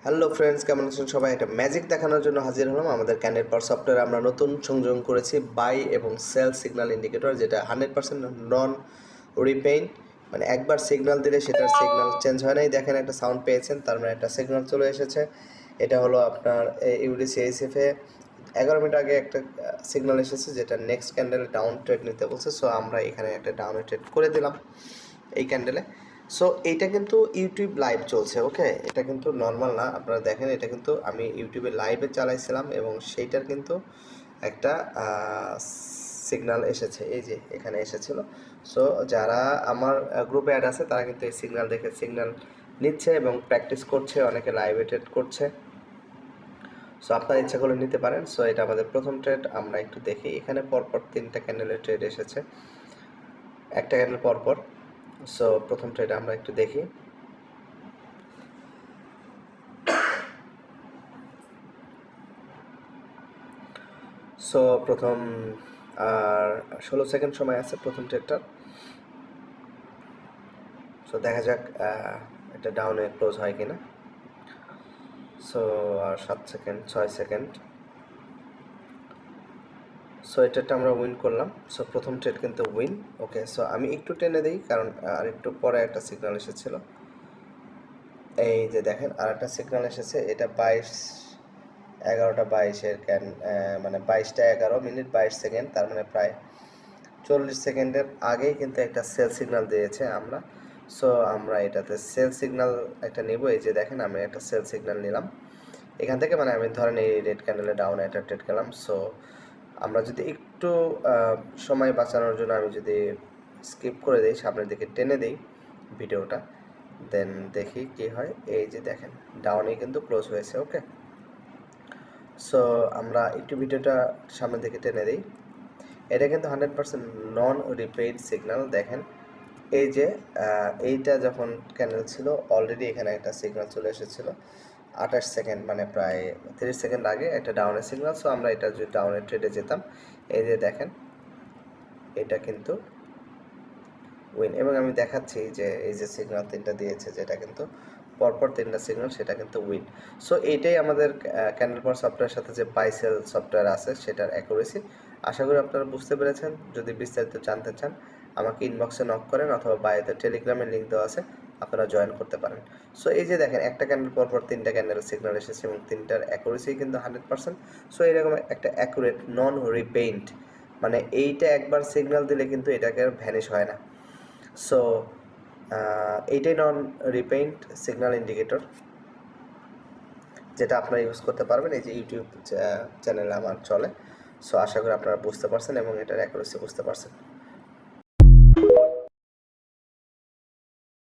Hello friends, কেমন আছেন সবাই? এটা ম্যাজিক দেখানোর জন্য হাজির হলাম। আমাদের ক্যান্ডেল পাওয়ার সফটওয়্যারে আমরা নতুন সংযোজন করেছি বাই এবং সেল সিগন্যাল ইন্ডিকেটর, যেটা 100% নন রিপেইন। মানে একবার সিগন্যাল দিলে সেটার সিগন্যাল চেঞ্জ হয় নাই। দেখেন একটা সাউন্ড পেয়েছেন, তার মানে একটা সিগন্যাল চলে এসেছে। এটা হলো আপনার ইউডিসি এইচএফে 11 মিনিট আগে একটা সিগন্যাল এসেছে, যেটা নেক্সট ক্যান্ডেল ডাউন ট্রেড নিতে বলছে। সো আমরা এখানে একটা ডাউন ট্রেড করে দিলাম এই ক্যান্ডেলে। সো এইটা কিন্তু ইউটিউব লাইভ চলছে, ওকে? এটা কিন্তু নর্মাল না। আপনারা দেখেন, এটা কিন্তু আমি ইউটিউবে লাইভে চালাইছিলাম এবং সেইটার কিন্তু একটা সিগন্যাল এসেছে, এই যে এখানে এসেছিলো। সো যারা আমার গ্রুপে অ্যাড আছে তারা কিন্তু এই সিগন্যাল দেখে সিগন্যাল নিচ্ছে এবং প্র্যাকটিস করছে, অনেকে লাইভে ট্রেড করছে। সো আপনার ইচ্ছা করলে নিতে পারেন। সো এটা আমাদের প্রথম ট্রেড। আমরা একটু দেখি, এখানে পরপর 3টা ক্যান্ডেলের ট্রেড এসেছে, একটা ক্যান্ডেল পরপর। সো প্রথম ট্রেড আমরা একটু দেখি। সো প্রথম আর 16 সেকেন্ড সময় আছে প্রথম ট্রেডটার। সো দেখা যাক এটা ডাউনে ক্লোজ হয় কিনা। সো আর 7 সেকেন্ড, 6 সেকেন্ড। সো এটা আমরা উইন করলাম। সো প্রথম ট্রেড কিন্তু উইন, ওকে? সো আমি একটু টেনে দিই, কারণ আর একটু পরে একটা সিগন্যাল এসেছিল। এই যে দেখেন আর একটা সিগন্যাল এসেছে, এটা 11টা 22-এর মানে 22টা 11 মিনিট 22 সেকেন্ড, তার মানে প্রায় 40 সেকেন্ডের আগেই কিন্তু একটা সেল সিগন্যাল দিয়েছে আমরা। সো আমরা এটাতে সেল সিগন্যাল একটা নেব। এই যে দেখেন আমি একটা সেল সিগন্যাল নিলাম এখান থেকে, মানে আমি ধরেন এই রেড ক্যান্ডেলে ডাউন একটা ট্রেড গেলাম। সো আমরা যদি একটু সময় বাঁচানোর জন্য আমি যদি স্কিপ করে দিই, সামনের দিকে টেনে দিই ভিডিওটা, দেন দেখি কি হয়। এই যে দেখেন ডাউনে কিন্তু ক্লোজ হয়েছে, ওকে? সো আমরা একটু ভিডিওটা সামনের দিকে টেনে দিই। এটা কিন্তু 100% নন রিপেইড সিগন্যাল। দেখেন এই যে এইটা যখন ক্যান্ডেল ছিল, অলরেডি এখানে একটা সিগন্যাল চলে এসেছিলো 28 সেকেন্ড, মানে প্রায় 30 সেকেন্ড আগে একটা ডাউনের সিগন্যাল। সো আমরা এটা যদি ডাউনের ট্রেডে যেতাম, এই যে দেখেন এটা কিন্তু উইন। এবং আমি দেখাচ্ছি যে এই যে সিগন্যাল 3টা দিয়েছে, যেটা কিন্তু পরপর 3টা সিগন্যাল, সেটা কিন্তু উইন। সো এইটাই আমাদের ক্যান্ডেল পাওয়ার সফটওয়্যারের সাথে যে পাইসেল সফটওয়্যার আছে সেটার অ্যাকুরেসি। আশা করি আপনারা বুঝতে পেরেছেন। যদি বিস্তারিত জানতে চান আমাকে ইনবক্সে নক করেন, অথবা বায়োতে টেলিগ্রামের লিঙ্ক দেওয়া আছে, আপনারা জয়েন করতে পারেন। সো এই যে দেখেন একটা ক্যান্ডেল পরপর 3টা ক্যান্ডেলের সিগন্যাল এসেছে এবং 3টার অ্যাকুরেসি কিন্তু 100%। সো এরকম একটা অ্যাকুরেট নন রিপেইন্ট, মানে এইটা একবার সিগন্যাল দিলে কিন্তু এটাকে ভ্যানিশ হয় না। সো এইটাই নন রিপেইন্ট সিগন্যাল ইন্ডিকেটর, যেটা আপনারা ইউজ করতে পারবেন। এই যে ইউটিউব চ্যানেলে আমার চলে। সো আশা করি আপনারা বুঝতে পারছেন এবং এটার অ্যাকুরেসি বুঝতে পারছেন।